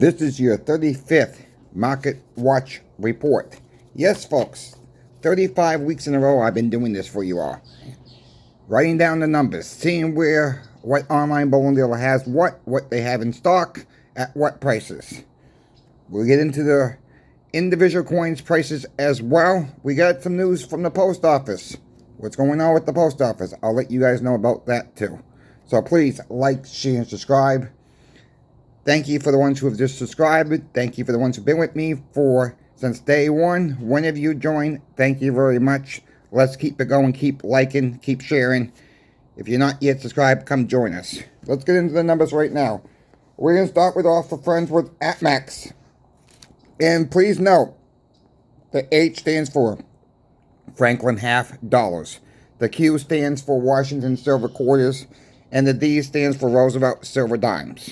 This is your 35th Market Watch Report. Yes, folks, 35 weeks in a row I've been doing this for you all. Writing down the numbers, seeing what online bowling dealer has what they have in stock, at what prices. We'll get into the individual coins prices as well. We got some news from the post office. What's going on with the post office? I'll let you guys know about that too. So please like, share, and subscribe. Thank you for the ones who have just subscribed. Thank you for the ones who've been with me since day one. Whenever you join, thank you very much. Let's keep it going. Keep liking. Keep sharing. If you're not yet subscribed, come join us. Let's get into the numbers right now. We're going to start with off for friends with Apmex. And please note, the H stands for Franklin half dollars. The Q stands for Washington silver quarters. And the D stands for Roosevelt silver dimes.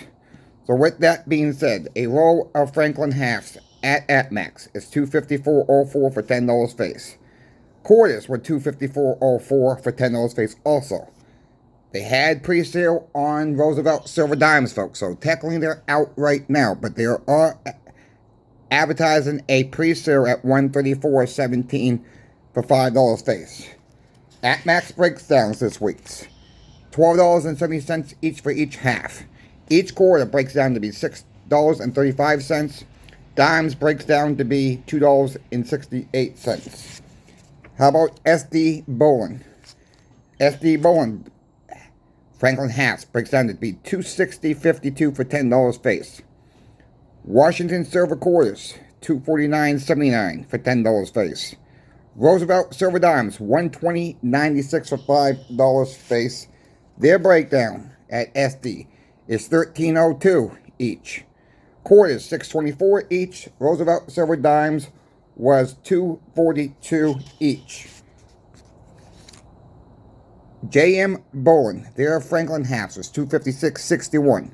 So with that being said, a roll of Franklin halves at Apmex is $254.04 for $10 face. Quarters were $254.04 for $10 face also. They had pre-sale on Roosevelt silver dimes, folks, so technically they're out right now, but they are advertising a pre-sale at $134.17 for $5 face. Apmex breakdowns this week. $12.70 each for each half. Each quarter breaks down to be $6.35. Dimes breaks down to be $2.68. How about SD Bowling? SD Bowling Franklin halves breaks down to be $260.52 for $10 face. Washington silver quarters $249.79 for $10 face. Roosevelt silver dimes $120.96 for $5 face. Their breakdown at SD is $13.02 each. Quarters $6.24 each. Roosevelt silver dimes was $2.42 each. JM Bowling, their Franklin halves was $256.61.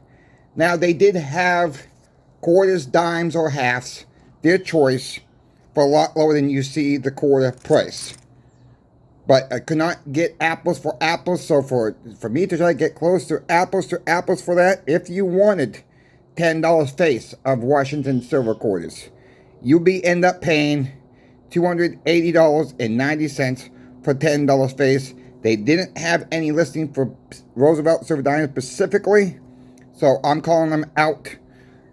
Now they did have quarters, dimes, or halves, their choice, for a lot lower than you see the quarter price. But I could not get apples for apples, so for me to try to get close to apples for that, if you wanted $10 face of Washington silver quarters, you'd end up paying $280.90 for $10 face. They didn't have any listing for Roosevelt silver dimes specifically, so I'm calling them out.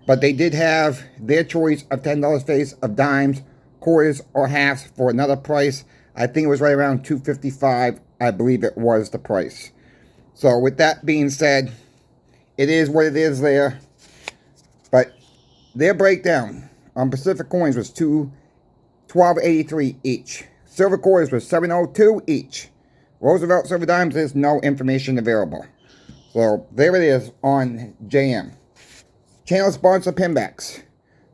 But they did have their choice of $10 face of dimes, quarters, or halves for another price. I think it was right around $255, I believe it was the price. So with that being said, it is what it is there. But their breakdown on Pacific coins was $12.83 each. Silver quarters was $7.02 each. Roosevelt silver dimes, there's no information available. So there it is on JM. Channel sponsor Pimbex.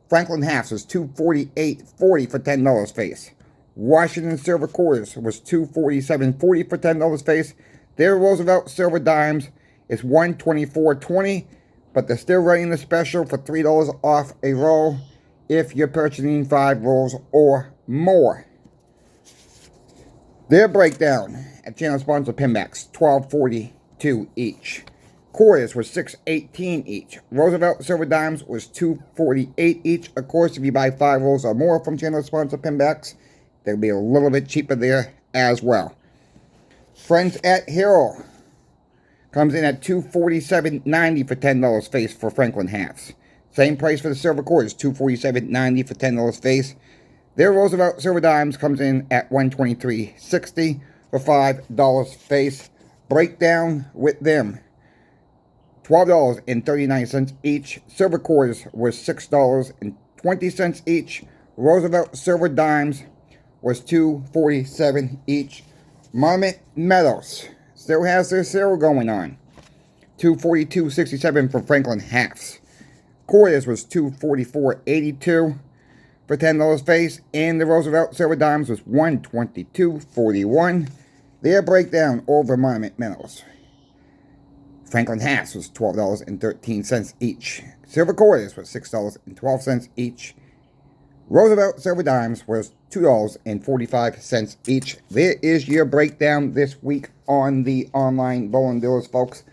Franklin halves was $248.40 for $10 face. Washington silver quarters was $247.40 for $10 face. Their Roosevelt silver dimes is $124.20, but they're still running the special for $3 off a roll if you're purchasing 5 rolls or more. Their breakdown at channel sponsor Pimbex, $12.42 each. Quarters were $6.18 each. Roosevelt silver dimes was $2.48 each. Of course, if you buy 5 rolls or more from channel sponsor Pimbex, they'll be a little bit cheaper there as well. Friends at Hero comes in at $247.90 for $10 face for Franklin halves. Same price for the silver quarters, $247.90 for $10 face. Their Roosevelt silver dimes comes in at $123.60 for $5 face. Breakdown with them, $12.39 each. Silver quarters was $6.20 each. Roosevelt silver dimes was $2.47 each. Monument Metals still has their sale going on. $242.67 for Franklin halves. Quarters was $244.82 for $10 face, and the Roosevelt silver dimes was $122.41. Their breakdown over Monument Metals. Franklin halves was $12.13 each. Silver quarters was $6.12 each. Roosevelt silver dimes was $2.45 each. There is your breakdown this week on the online bowling dealers, folks.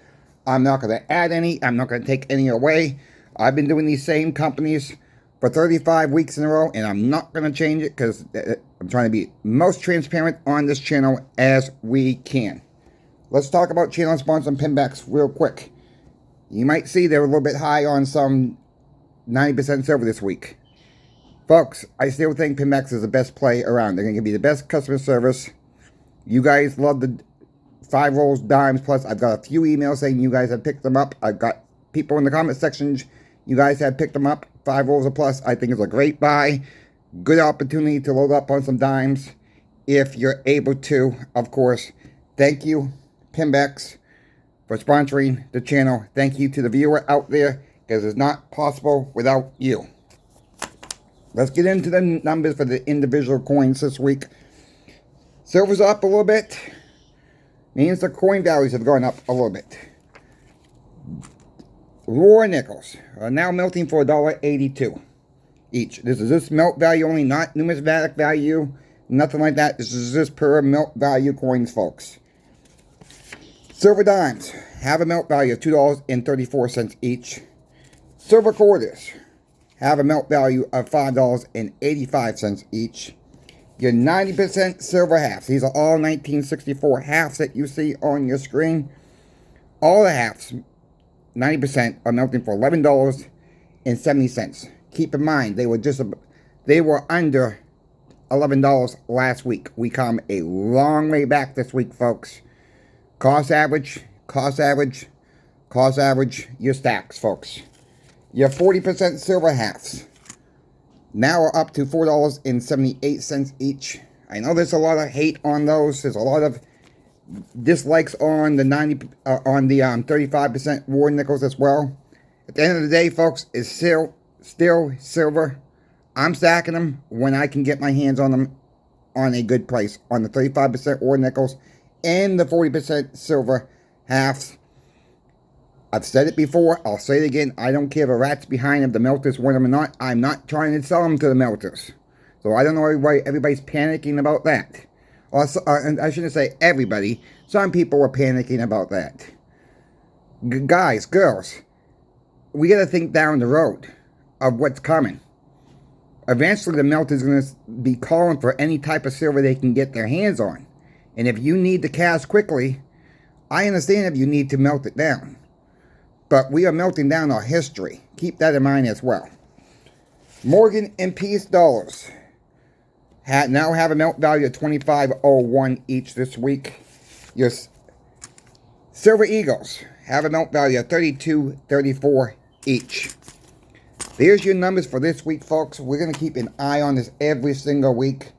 I'm not going to add any. I'm not going to take any away. I've been doing these same companies for 35 weeks in a row, and I'm not going to change it because I'm trying to be most transparent on this channel as we can. Let's talk about channel sponsor Pimbex real quick. You might see they're a little bit high on some 90% silver this week. Folks, I still think Pimbex is the best play around. They're going to give you the best customer service. You guys love the 5 rolls dimes, plus I've got a few emails saying you guys have picked them up. I've got people in the comment section, you guys have picked them up. 5 rolls or plus, I think it's a great buy. Good opportunity to load up on some dimes if you're able to, of course. Thank you, Pimbex, for sponsoring the channel. Thank you to the viewer out there, because it's not possible without you. Let's get into the numbers for the individual coins this week. Silver's up a little bit. Means the coin values have gone up a little bit. Raw nickels are now melting for $1.82 each. This is just melt value only, not numismatic value, nothing like that. This is just per melt value coins, folks. Silver dimes have a melt value of $2.34 each. Silver quarters have a melt value of $5.85 each. Your 90% silver halves. These are all 1964 halves that you see on your screen. All the halves, 90%, are melting for $11.70. Keep in mind, they were under $11 last week. We come a long way back this week, folks. Cost average, your stacks, folks. Your 40% silver halves now are up to $4.78 each. I know there's a lot of hate on those. There's a lot of dislikes on the 35% war nickels as well. At the end of the day, folks, it's still silver. I'm stacking them when I can get my hands on them on a good price on the 35% war nickels and the 40% silver halves. I've said it before, I'll say it again, I don't care if a rat's behind if the melters want them or not. I'm not trying to sell them to the melters. So I don't know why everybody's panicking about that. Also, and I shouldn't say everybody, some people are panicking about that. Guys, girls, we got to think down the road of what's coming. Eventually the melter's going to be calling for any type of silver they can get their hands on. And if you need the cash quickly, I understand if you need to melt it down. But we are melting down our history. Keep that in mind as well. Morgan and Peace dollars now have a melt value of $25.01 each this week. Your Silver Eagles have a melt value of $32.34 each. There's your numbers for this week, folks. We're going to keep an eye on this every single week.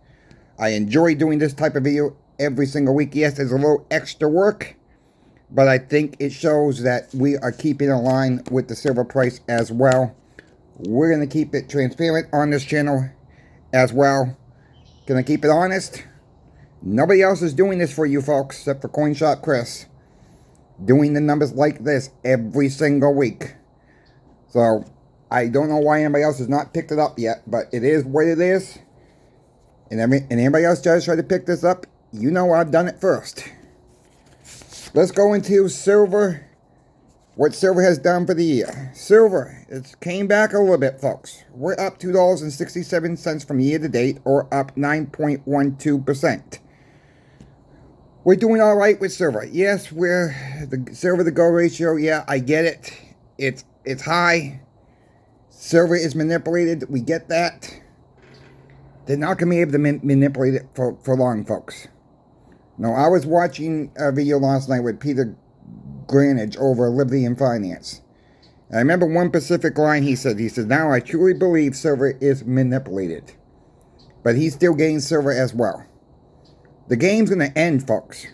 I enjoy doing this type of video every single week. Yes, there's a little extra work, but I think it shows that we are keeping in line with the silver price as well. We're going to keep it transparent on this channel as well. Going to keep it honest. Nobody else is doing this for you folks except for CoinShop Chris. Doing the numbers like this every single week. So, I don't know why anybody else has not picked it up yet, but it is what it is. And anybody else tries to try to pick this up, you know I've done it first. Let's go into silver. What silver has done for the year. Silver, it came back a little bit, folks. We're up $2.67 from year to date, or up 9.12%. We're doing all right with silver. Yes, we're the silver to gold ratio. Yeah, I get it. It's high. Silver is manipulated. We get that. They're not going to be able to manipulate it for long, folks. No, I was watching a video last night with Peter Granage over Liberty and Finance. And I remember one specific line he said, now I truly believe silver is manipulated. But he's still getting silver as well. The game's going to end, folks.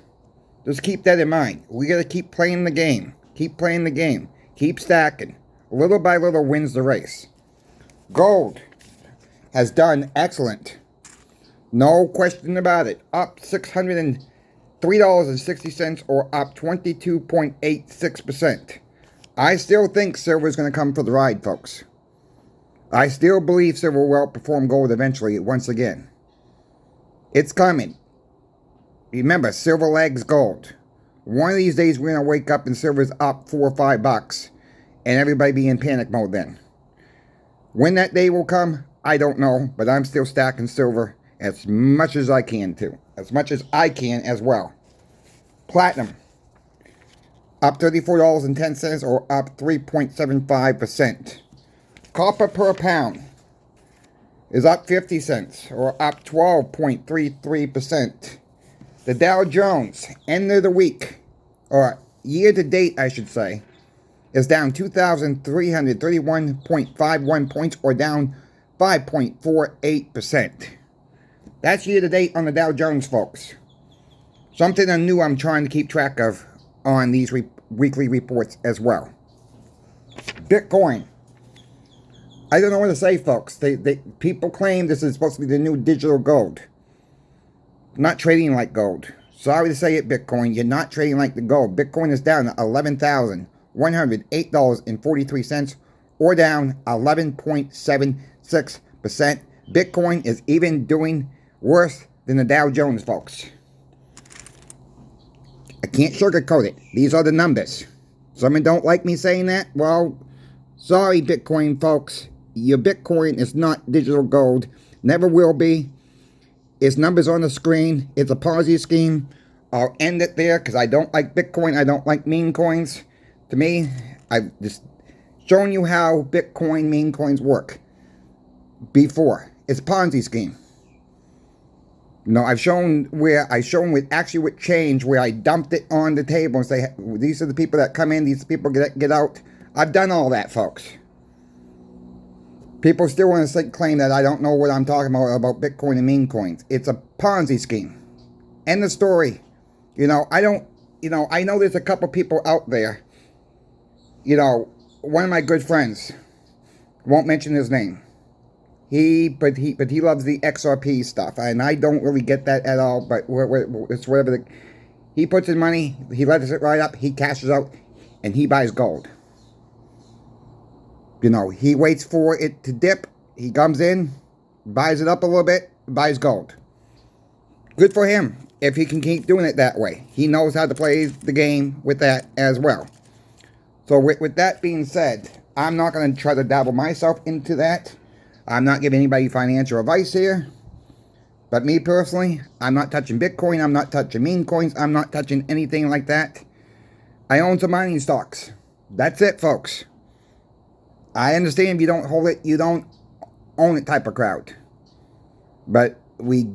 Just keep that in mind. We got to keep playing the game. Keep playing the game. Keep stacking. Little by little wins the race. Gold has done excellent. No question about it. Up $603.60 or up 22.86%. I still think silver is going to come for the ride, folks. I still believe silver will outperform gold eventually once again. It's coming. Remember, silver lags gold. One of these days we're going to wake up and silver's up $4 or $5. and everybody be in panic mode then. When that day will come, I don't know, but I'm still stacking silver as much as I can too. As much as I can as well. Platinum, up $34.10 or up 3.75%. Copper per pound is up 50 cents or up 12.33%. The Dow Jones, end of the week, or year to date I should say, is down 2,331.51 points or down 5.48%. That's year to date on the Dow Jones, folks. Something new I'm trying to keep track of on these weekly reports as well. Bitcoin. I don't know what to say, folks. People claim this is supposed to be the new digital gold. Not trading like gold. Sorry to say it, Bitcoin. You're not trading like the gold. Bitcoin is down to $11,108.43 or down 11.76%. Bitcoin is even doing worse than the Dow Jones, folks. I can't sugarcoat it. These are the numbers. Some don't like me saying that. Well, sorry, Bitcoin folks. Your Bitcoin is not digital gold. Never will be. It's numbers on the screen. It's a Ponzi scheme. I'll end it there because I don't like Bitcoin. I don't like meme coins. To me, I've just shown you how Bitcoin meme coins work before. It's a Ponzi scheme. No, I've shown with change where I dumped it on the table and say, these are the people that come in, these people get out. I've done all that, folks. People still want to claim that I don't know what I'm talking about Bitcoin and meme coins. It's a Ponzi scheme. End of story. I know there's a couple people out there. One of my good friends, won't mention his name. But he loves the XRP stuff, and I don't really get that at all. But it's whatever. He puts in money, he lets it right up, he cashes out, and he buys gold. He waits for it to dip. He comes in, buys it up a little bit, buys gold. Good for him if he can keep doing it that way. He knows how to play the game with that as well. So with that being said, I'm not going to try to dabble myself into that. I'm not giving anybody financial advice here. But me personally, I'm not touching Bitcoin. I'm not touching meme coins. I'm not touching anything like that. I own some mining stocks. That's it, folks. I understand if you don't hold it, you don't own it type of crowd. But we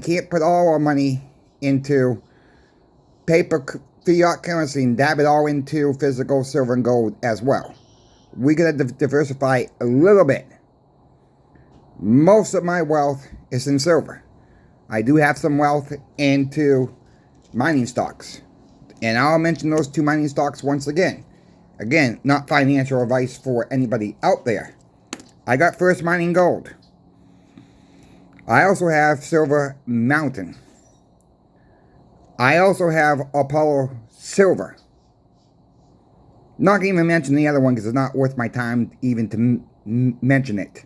can't put all our money into paper fiat currency and dab it all into physical silver and gold as well. We got to diversify a little bit. Most of my wealth is in silver. I do have some wealth into mining stocks. And I'll mention those two mining stocks once again. Again, not financial advice for anybody out there. I got First Mining Gold. I also have Silver Mountain. I also have Apollo Silver. Not going to even mention the other one because it's not worth my time even to mention it.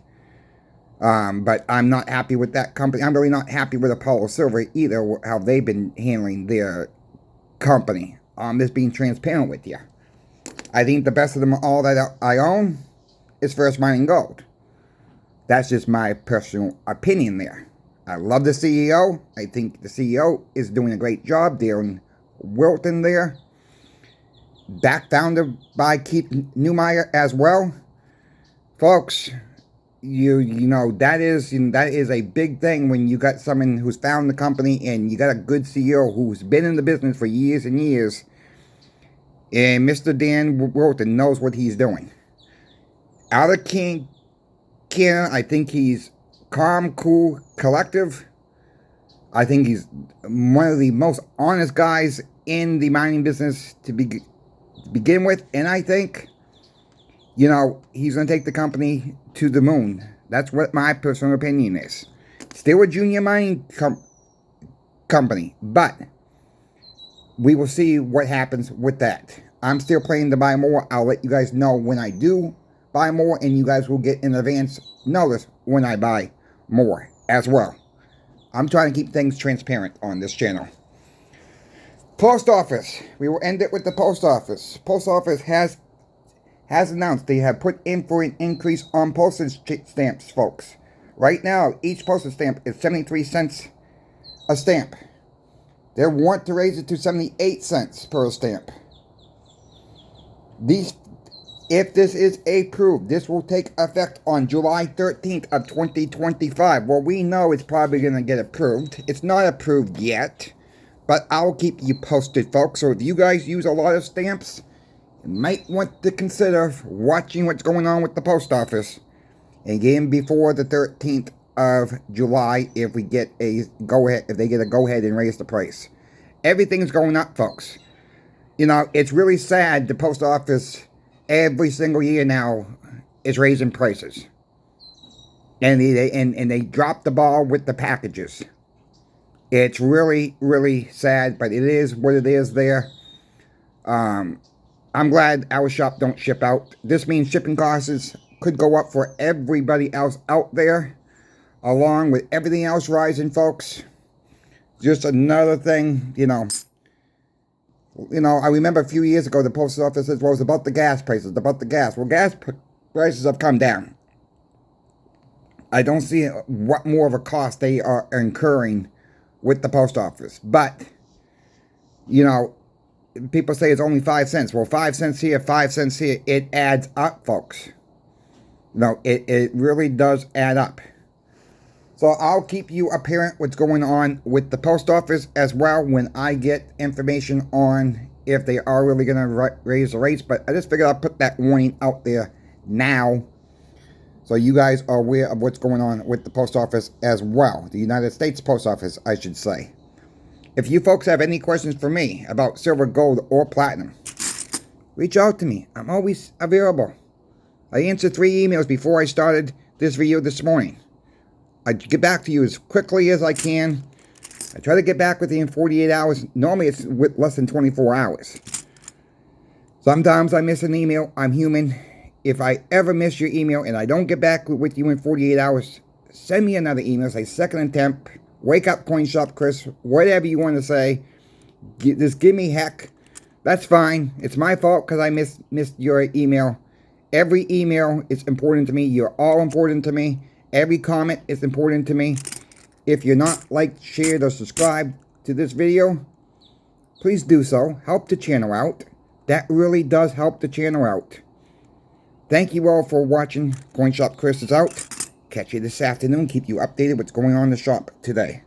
But I'm not happy with that company. I'm really not happy with Apollo Silver either, how they've been handling their company. I'm just being transparent with you. I think the best of them all that I own is First Mining Gold. That's just my personal opinion there. I love the CEO. I think the CEO is doing a great job. Darren Wilton there. Founded by Keith Neumeyer as well. Folks, you know that is a big thing when you got someone who's founded the company and you got a good CEO who's been in the business for years and years. And Mr. Dan Wilton knows what he's doing. Out of Canada, I think he's calm, cool, collective. I think he's one of the most honest guys in the mining business to begin with. And I think, he's going to take the company to the moon. That's what my personal opinion is. Still a junior mining company, but we will see what happens with that. I'm still planning to buy more. I'll let you guys know when I do buy more, and you guys will get an advance notice when I buy more as well. I'm trying to keep things transparent on this channel. Post office. We will end it with the post office. Post office has has announced they have put in for an increase on postage stamps, folks. Right now, each postage stamp is 73 cents a stamp. They want to raise it to 78 cents per stamp. If this is approved, this will take effect on July 13th of 2025. Well, we know it's probably going to get approved. It's not approved yet, but I'll keep you posted, folks. So if you guys use a lot of stamps, you might want to consider watching what's going on with the post office and getting before the 13th of July if we get a go-ahead, if they get a go-ahead and raise the price. Everything's going up, folks. You know, it's really sad the post office every single year now is raising prices. And they drop the ball with the packages. It's really, really sad, but it is what it is there. I'm glad our shop don't ship out. This means shipping costs could go up for everybody else out there, along with everything else rising, folks. Just another thing, you know, I remember a few years ago, the post office said, well, it's about the gas prices, about the gas. Well, gas prices have come down. I don't see what more of a cost they are incurring with the post office. But, you know, people say it's only 5 cents. Well, 5 cents here, 5 cents here. It adds up, folks. No, it really does add up. So I'll keep you apparent what's going on with the post office as well when I get information on if they are really going to raise the rates. But I just figured I'll put that warning out there now so you guys are aware of what's going on with the post office as well. The United States Post Office, I should say. If you folks have any questions for me about silver, gold, or platinum, reach out to me. I'm always available. I answered 3 emails before I started this video this morning. I get back to you as quickly as I can. I try to get back with you in 48 hours. Normally it's with less than 24 hours. Sometimes I miss an email. I'm human. If I ever miss your email and I don't get back with you in 48 hours, send me another email. Say second attempt. Wake up, Coin Shop Chris. Whatever you want to say. Just give me heck. That's fine. It's my fault because I missed your email. Every email is important to me. You're all important to me. Every comment is important to me. If you're not liked, shared, or subscribed to this video, please do so. Help the channel out. That really does help the channel out. Thank you all for watching. Coin Shop Chris is out. Catch you this afternoon. Keep you updated what's going on in the shop today.